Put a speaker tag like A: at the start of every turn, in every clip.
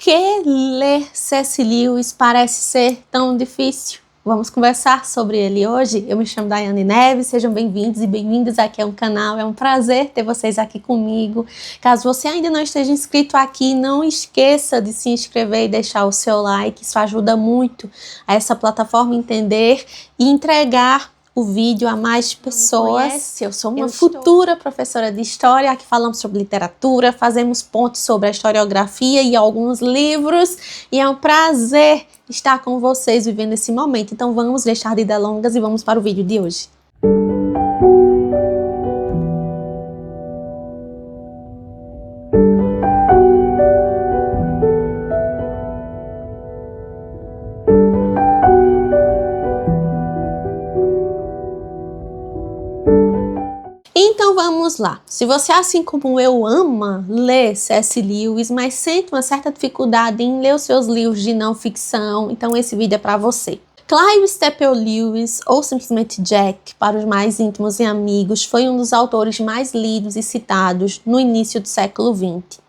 A: que ler C.S. Lewis parece ser tão difícil? Vamos conversar sobre ele hoje. Eu me chamo Daiane Neves, sejam bem-vindos e bem-vindas aqui ao canal. É um prazer ter vocês aqui comigo. Caso você ainda não esteja inscrito aqui, não esqueça de se inscrever e deixar o seu like. Isso ajuda muito a essa plataforma entender e entregar o vídeo a mais pessoas. Eu sou uma futura professora de história, aqui falamos sobre literatura, fazemos pontos sobre a historiografia e alguns livros, e é um prazer estar com vocês vivendo esse momento. Então vamos deixar de delongas e vamos para o vídeo de hoje. Então vamos lá. Se você, assim como eu, ama ler C.S. Lewis, mas sente uma certa dificuldade em ler os seus livros de não ficção, então esse vídeo é para você. Clive Staples Lewis, ou simplesmente Jack, para os mais íntimos e amigos, foi um dos autores mais lidos e citados no início do século XX.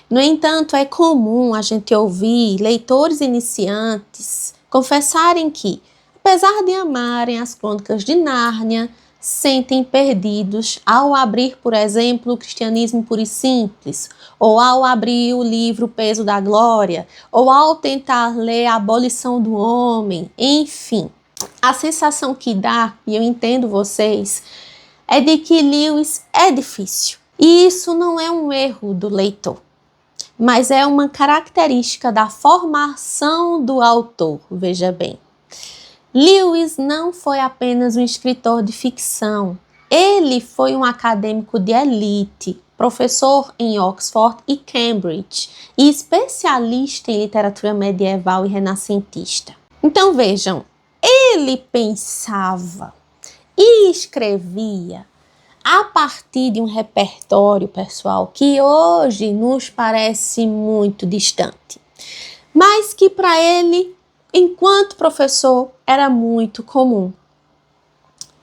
A: No entanto, é comum a gente ouvir leitores iniciantes confessarem que, apesar de amarem as Crônicas de Nárnia, sentem perdidos ao abrir, por exemplo, o Cristianismo Puro e Simples, ou ao abrir o livro O Peso da Glória, ou ao tentar ler A Abolição do Homem, enfim. A sensação que dá, e eu entendo vocês, é de que Lewis é difícil. E isso não é um erro do leitor, mas é uma característica da formação do autor, veja bem. Lewis não foi apenas um escritor de ficção, ele foi um acadêmico de elite, professor em Oxford e Cambridge e especialista em literatura medieval e renascentista. Então vejam, ele pensava e escrevia a partir de um repertório, pessoal, que hoje nos parece muito distante, mas que para ele, enquanto professor, era muito comum.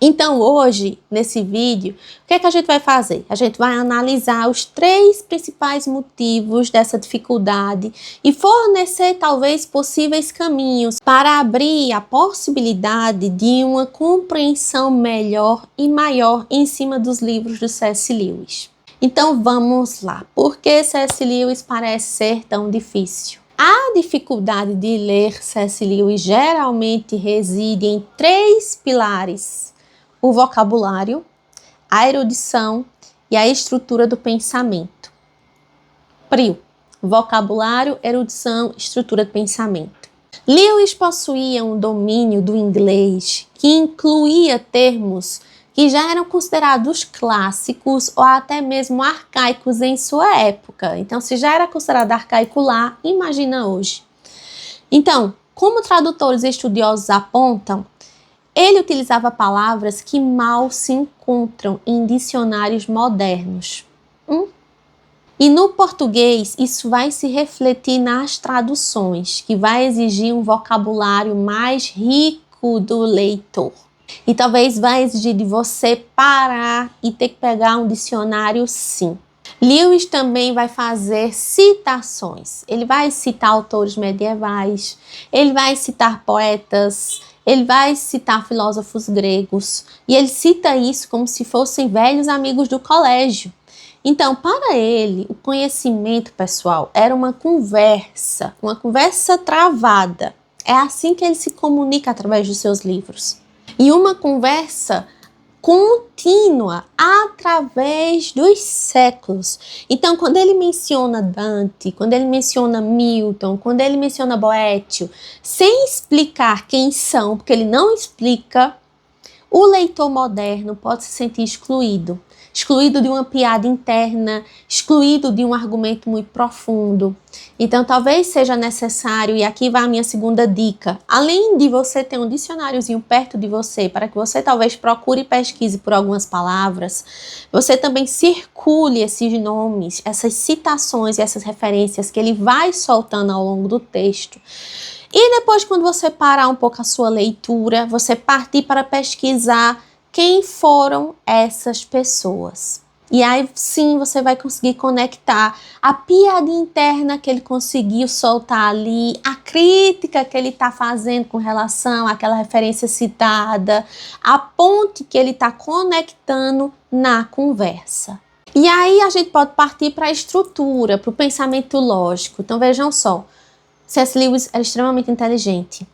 A: Então hoje, nesse vídeo, o que é que a gente vai fazer? A gente vai analisar os 3 principais motivos dessa dificuldade e fornecer talvez possíveis caminhos para abrir a possibilidade de uma compreensão melhor e maior em cima dos livros do C.S. Lewis. Então vamos lá. Por que C.S. Lewis parece ser tão difícil? A dificuldade de ler C.S. Lewis geralmente reside em 3 pilares: o vocabulário, a erudição e a estrutura do pensamento. PRIO: vocabulário, erudição, estrutura do pensamento. Lewis possuía um domínio do inglês que incluía termos que já eram considerados clássicos ou até mesmo arcaicos em sua época. Então, se já era considerado arcaico lá, imagina hoje. Então, como tradutores e estudiosos apontam, ele utilizava palavras que mal se encontram em dicionários modernos. E no português, isso vai se refletir nas traduções, que vai exigir um vocabulário mais rico do leitor. E talvez vai exigir de você parar e ter que pegar um dicionário, sim. Lewis também vai fazer citações. Ele vai citar autores medievais, ele vai citar poetas, ele vai citar filósofos gregos. E ele cita isso como se fossem velhos amigos do colégio. Então, para ele, o conhecimento, pessoal, era uma conversa travada. É assim que ele se comunica através dos seus livros. E uma conversa contínua através dos séculos. Então, quando ele menciona Dante, quando ele menciona Milton, quando ele menciona Boétio, sem explicar quem são, porque ele não explica, o leitor moderno pode se sentir excluído. Excluído de uma piada interna, excluído de um argumento muito profundo. Então, talvez seja necessário, e aqui vai a minha segunda dica, além de você ter um dicionáriozinho perto de você, para que você talvez procure e pesquise por algumas palavras, você também circule esses nomes, essas citações e essas referências que ele vai soltando ao longo do texto. E depois, quando você parar um pouco a sua leitura, você partir para pesquisar quem foram essas pessoas. E aí sim você vai conseguir conectar a piada interna que ele conseguiu soltar ali, a crítica que ele está fazendo com relação àquela referência citada, a ponte que ele está conectando na conversa. E aí a gente pode partir para a estrutura, para o pensamento lógico. Então vejam só, C.S. Lewis era extremamente inteligente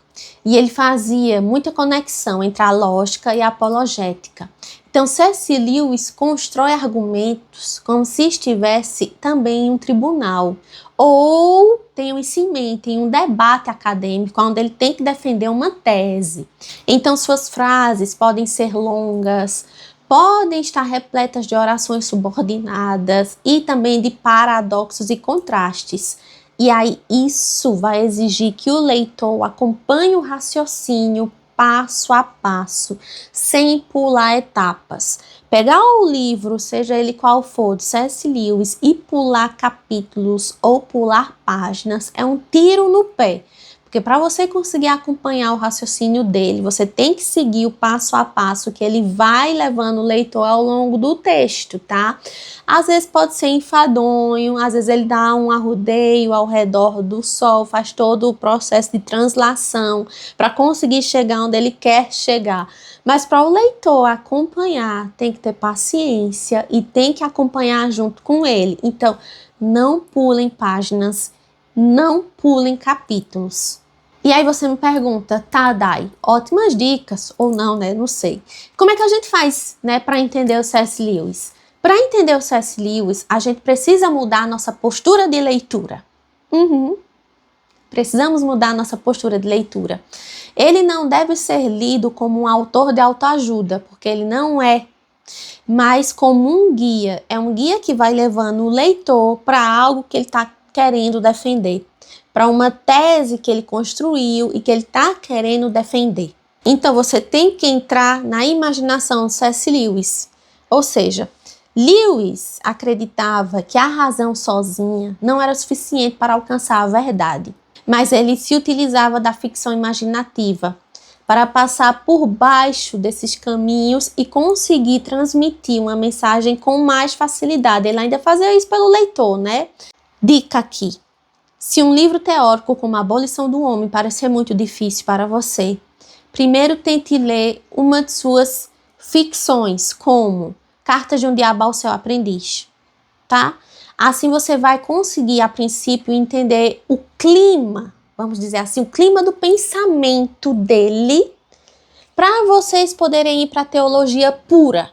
A: e ele fazia muita conexão entre a lógica e a apologética. Então, C.S. Lewis constrói argumentos como se estivesse também em um tribunal ou tem isso em mente, em um debate acadêmico onde ele tem que defender uma tese. Então, suas frases podem ser longas, podem estar repletas de orações subordinadas e também de paradoxos e contrastes. E aí isso vai exigir que o leitor acompanhe o raciocínio passo a passo, sem pular etapas. Pegar o livro, seja ele qual for, de C.S. Lewis, e pular capítulos ou pular páginas é um tiro no pé. Porque para você conseguir acompanhar o raciocínio dele, você tem que seguir o passo a passo que ele vai levando o leitor ao longo do texto, tá? Às vezes pode ser enfadonho, às vezes ele dá um arrodeio ao redor do sol, faz todo o processo de translação para conseguir chegar onde ele quer chegar. Mas para o leitor acompanhar, tem que ter paciência e tem que acompanhar junto com ele. Então, não pulem páginas, não pulem capítulos. E aí você me pergunta, tá, Dai, ótimas dicas, ou não, né, não sei. Como é que a gente faz, né, para entender o C.S. Lewis? Para entender o C.S. Lewis, a gente precisa mudar a nossa postura de leitura. Precisamos mudar a nossa postura de leitura. Ele não deve ser lido como um autor de autoajuda, porque ele não é, mas como um guia. É um guia que vai levando o leitor para algo que ele está querendo defender, para uma tese que ele construiu e que ele está querendo defender. Então você tem que entrar na imaginação de C.S. Lewis. Ou seja, Lewis acreditava que a razão sozinha não era suficiente para alcançar a verdade, mas ele se utilizava da ficção imaginativa para passar por baixo desses caminhos e conseguir transmitir uma mensagem com mais facilidade. Ele ainda fazia isso pelo leitor, né? Dica aqui. Se um livro teórico como A Abolição do Homem parecer muito difícil para você, primeiro tente ler uma de suas ficções, como Cartas de um Diabo ao Seu Aprendiz, tá? Assim você vai conseguir, a princípio, entender o clima, vamos dizer assim, o clima do pensamento dele, para vocês poderem ir para a teologia pura.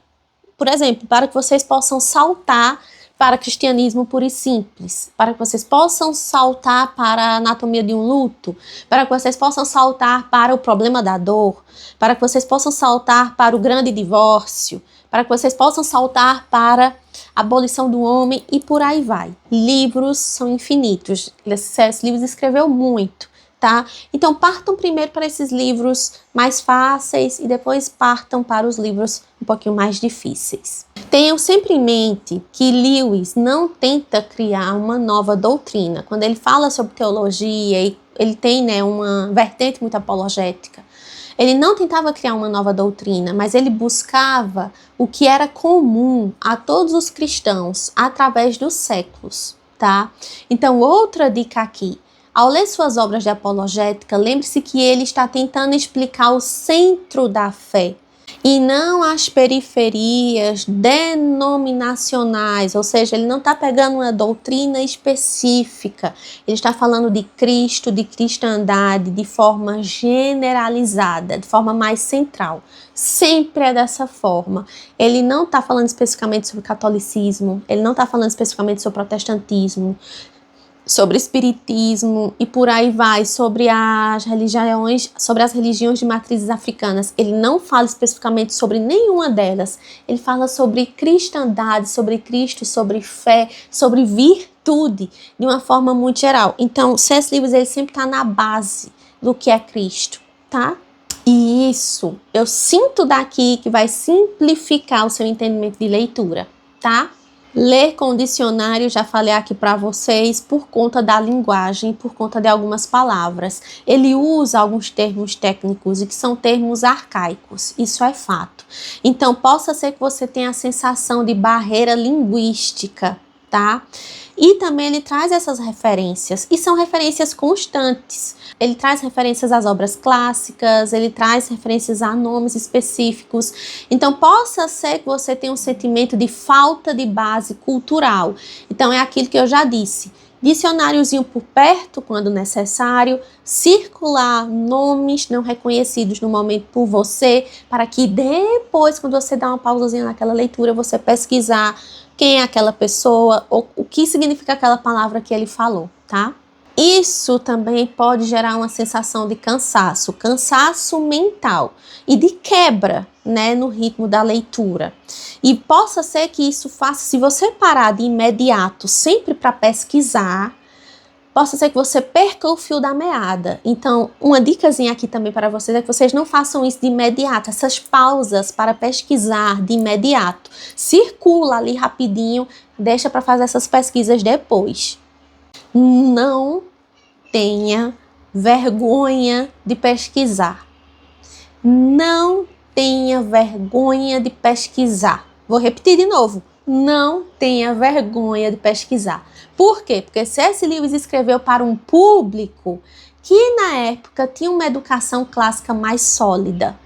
A: Por exemplo, para que vocês possam saltar para cristianismo puro e simples, para que vocês possam saltar para a anatomia de um luto, para que vocês possam saltar para o problema da dor, para que vocês possam saltar para o grande divórcio, para que vocês possam saltar para a abolição do homem e por aí vai. Livros são infinitos. C.S. Lewis escreveu muito, tá? Então partam primeiro para esses livros mais fáceis e depois partam para os livros um pouquinho mais difíceis. Tenham sempre em mente que Lewis não tenta criar uma nova doutrina. Quando ele fala sobre teologia, ele tem, né, uma vertente muito apologética. Ele não tentava criar uma nova doutrina, mas ele buscava o que era comum a todos os cristãos através dos séculos, tá? Então, outra dica aqui. Ao ler suas obras de apologética, lembre-se que ele está tentando explicar o centro da fé e não as periferias denominacionais, ou seja, ele não está pegando uma doutrina específica, ele está falando de Cristo, de cristandade, de forma generalizada, de forma mais central. Sempre é dessa forma. Ele não está falando especificamente sobre catolicismo, ele não está falando especificamente sobre protestantismo, sobre espiritismo e por aí vai, sobre as religiões de matrizes africanas. Ele não fala especificamente sobre nenhuma delas. Ele fala sobre cristandade, sobre Cristo, sobre fé, sobre virtude, de uma forma muito geral. Então, C.S. Lewis, ele sempre está na base do que é Cristo, tá? E isso, eu sinto daqui que vai simplificar o seu entendimento de leitura, tá? Ler com dicionário, já falei aqui para vocês, por conta da linguagem, por conta de algumas palavras. Ele usa alguns termos técnicos e que são termos arcaicos, isso é fato. Então, possa ser que você tenha a sensação de barreira linguística, tá? E também ele traz essas referências, e são referências constantes. Ele traz referências às obras clássicas, ele traz referências a nomes específicos. Então, possa ser que você tenha um sentimento de falta de base cultural. Então, é aquilo que eu já disse. Dicionáriozinho por perto, quando necessário, circular nomes não reconhecidos no momento por você, para que depois, quando você dá uma pausazinha naquela leitura, você pesquisar quem é aquela pessoa, ou o que significa aquela palavra que ele falou, tá? Isso também pode gerar uma sensação de cansaço, cansaço mental e de quebra, né, no ritmo da leitura. E possa ser que isso faça, se você parar de imediato, sempre para pesquisar, possa ser que você perca o fio da meada. Então, uma dicasinha aqui também para vocês é que vocês não façam isso de imediato, essas pausas para pesquisar de imediato. Circula ali rapidinho, deixa para fazer essas pesquisas depois. Não tenha vergonha de pesquisar. Não tenha vergonha de pesquisar. Vou repetir de novo. Não tenha vergonha de pesquisar. Por quê? Porque C.S. Lewis escreveu para um público que na época tinha uma educação clássica mais sólida,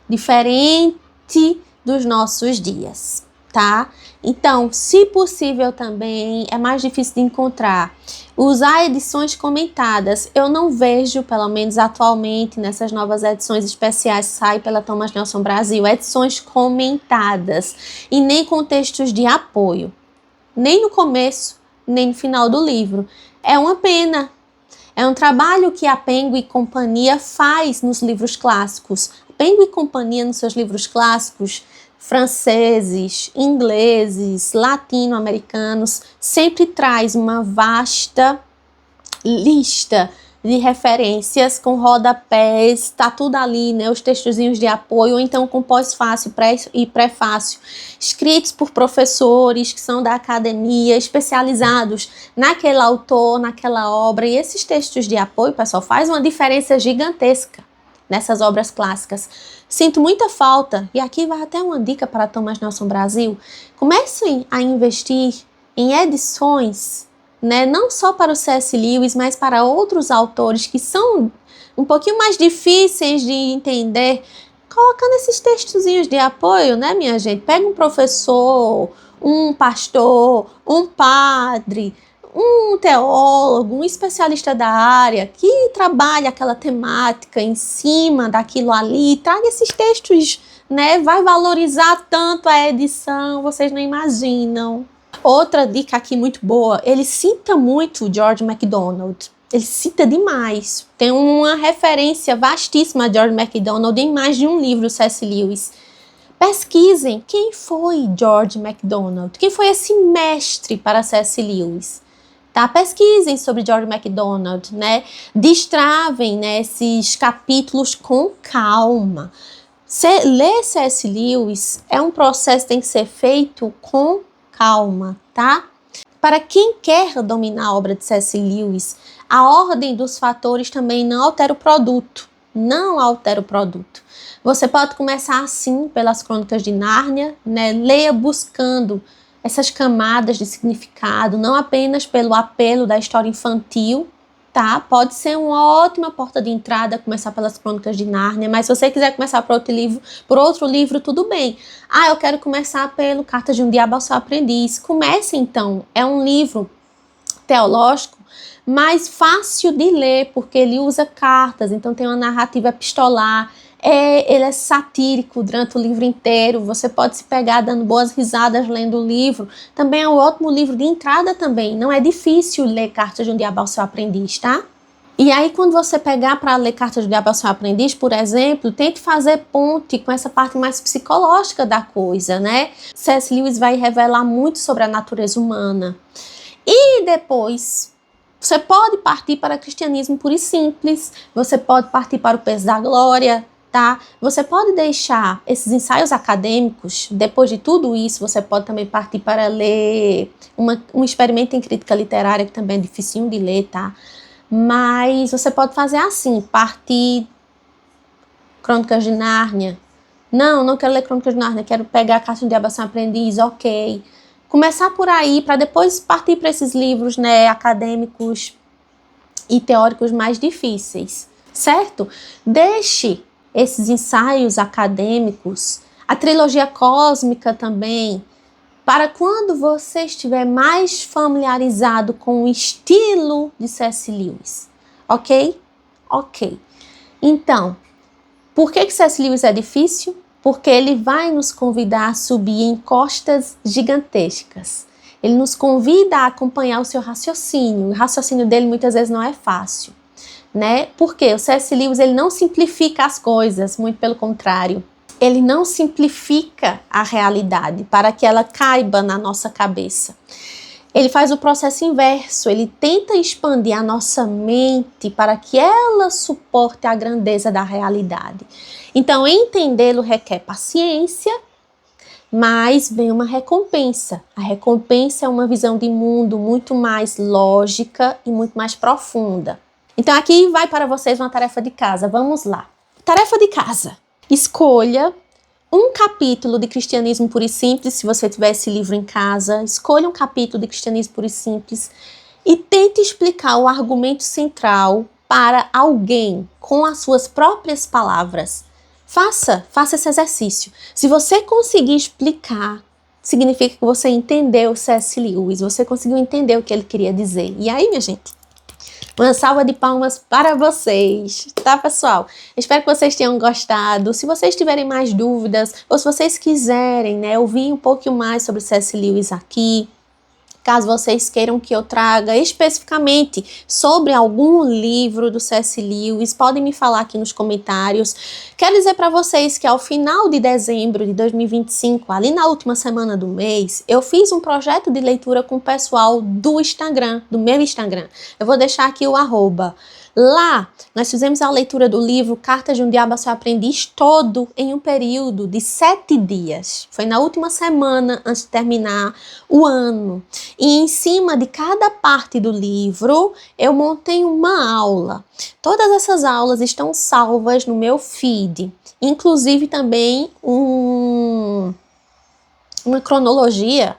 A: diferente dos nossos dias, tá? Então, se possível também, é mais difícil de encontrar. Usar edições comentadas. Eu não vejo, pelo menos atualmente, nessas novas edições especiais que saem pela Thomas Nelson Brasil, edições comentadas e nem com textos de apoio. Nem no começo, nem no final do livro. É uma pena. É um trabalho que a Penguin e Companhia faz nos livros clássicos. A Penguin e Companhia, nos seus livros clássicos, franceses, ingleses, latino-americanos, sempre traz uma vasta lista de referências com rodapés, tá tudo ali, né, os textozinhos de apoio, ou então com pós-fácil e prefácio, escritos por professores que são da academia, especializados naquele autor, naquela obra, e esses textos de apoio, pessoal, faz uma diferença gigantesca nessas obras clássicas. Sinto muita falta, e aqui vai até uma dica para Thomas Nelson Brasil, comecem a investir em edições, né, não só para o C.S. Lewis, mas para outros autores que são um pouquinho mais difíceis de entender, colocando esses textozinhos de apoio, né, minha gente? Pega um professor, um pastor, um padre, um teólogo, um especialista da área que trabalha aquela temática em cima daquilo ali, traga esses textos, né? Vai valorizar tanto a edição, vocês não imaginam. Outra dica aqui muito boa, ele cita muito o George MacDonald. Ele cita demais. Tem uma referência vastíssima a George MacDonald em mais de um livro, C.S. Lewis. Pesquisem quem foi George MacDonald, quem foi esse mestre para C.S. Lewis. Tá? Pesquisem sobre George MacDonald, né? Destravem, né, esses capítulos com calma. Ler C.S. Lewis é um processo que tem que ser feito com calma, tá? Para quem quer dominar a obra de C.S. Lewis, a ordem dos fatores também não altera o produto. Não altera o produto. Você pode começar assim pelas Crônicas de Nárnia, né? Leia buscando essas camadas de significado, não apenas pelo apelo da história infantil, tá? Pode ser uma ótima porta de entrada começar pelas Crônicas de Nárnia, mas se você quiser começar por outro livro, tudo bem. Ah, eu quero começar pelo Cartas de um Diabo ao Seu Aprendiz. Comece então, é um livro teológico, mais fácil de ler, porque ele usa cartas, então tem uma narrativa epistolar, ele é satírico durante o livro inteiro, você pode se pegar dando boas risadas lendo o livro. Também é um ótimo livro de entrada também, não é difícil ler Cartas de um Diabo ao Seu Aprendiz, tá? E aí quando você pegar para ler Cartas de um Diabo ao Seu Aprendiz, por exemplo, tente fazer ponte com essa parte mais psicológica da coisa, né? C.S. Lewis vai revelar muito sobre a natureza humana. E depois você pode partir para o cristianismo puro e simples, você pode partir para o peso da glória, tá? tá? Você pode deixar esses ensaios acadêmicos, depois de tudo isso, você pode também partir para ler um experimento em crítica literária, que também é dificinho de ler, tá? Mas você pode fazer assim, partir Crônicas de Nárnia. Não quero ler Crônicas de Nárnia, quero pegar Caixinha de Abação Aprendiz, ok. Começar por aí, para depois partir para esses livros, né, acadêmicos e teóricos mais difíceis, certo? Deixe esses ensaios acadêmicos, a trilogia cósmica também, para quando você estiver mais familiarizado com o estilo de C.S. Lewis, ok? Ok. Então, por que C.S. Lewis é difícil? Porque ele vai nos convidar a subir em costas gigantescas. Ele nos convida a acompanhar o seu raciocínio. O raciocínio dele muitas vezes não é fácil, né? Porque o C.S. Lewis ele não simplifica as coisas, muito pelo contrário. Ele não simplifica a realidade para que ela caiba na nossa cabeça. Ele faz o processo inverso, ele tenta expandir a nossa mente para que ela suporte a grandeza da realidade. Então, entendê-lo requer paciência, mas vem uma recompensa. A recompensa é uma visão de mundo muito mais lógica e muito mais profunda. Então, aqui vai para vocês uma tarefa de casa. Vamos lá. Tarefa de casa. Escolha um capítulo de Cristianismo Puro e Simples, se você tiver esse livro em casa. Escolha um capítulo de Cristianismo Puro e Simples e tente explicar o argumento central para alguém com as suas próprias palavras. Faça esse exercício. Se você conseguir explicar, significa que você entendeu C.S. Lewis, você conseguiu entender o que ele queria dizer. E aí, minha gente, uma salva de palmas para vocês, tá, pessoal? Espero que vocês tenham gostado. Se vocês tiverem mais dúvidas, ou se vocês quiserem, né, ouvir um pouquinho mais sobre C.S. Lewis aqui, caso vocês queiram que eu traga especificamente sobre algum livro do C.S. Lewis, podem me falar aqui nos comentários. Quero dizer para vocês que ao final de dezembro de 2025, ali na última semana do mês, eu fiz um projeto de leitura com o pessoal do Instagram, do meu Instagram. Eu vou deixar aqui o @. Lá, nós fizemos a leitura do livro Cartas de um Diabo a Seu Aprendiz todo em um período de 7 dias. Foi na última semana, antes de terminar o ano. E em cima de cada parte do livro, eu montei uma aula. Todas essas aulas estão salvas no meu feed. Inclusive também uma cronologia,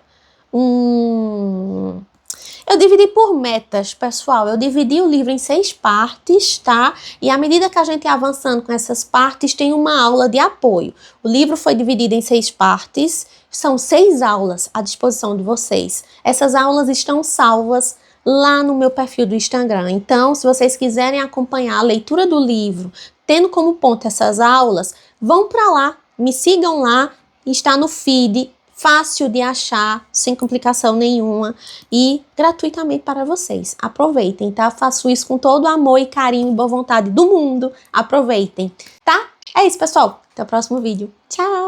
A: Eu dividi por metas, pessoal. Eu dividi o livro em 6 partes, tá? E à medida que a gente ia avançando com essas partes, tem uma aula de apoio. O livro foi dividido em 6 partes. São 6 aulas à disposição de vocês. Essas aulas estão salvas lá no meu perfil do Instagram. Então, se vocês quiserem acompanhar a leitura do livro, tendo como ponto essas aulas, vão para lá, me sigam lá, está no feed, fácil de achar, sem complicação nenhuma e gratuitamente para vocês. Aproveitem, tá? Faço isso com todo o amor e carinho e boa vontade do mundo. Aproveitem, tá? É isso, pessoal. Até o próximo vídeo. Tchau!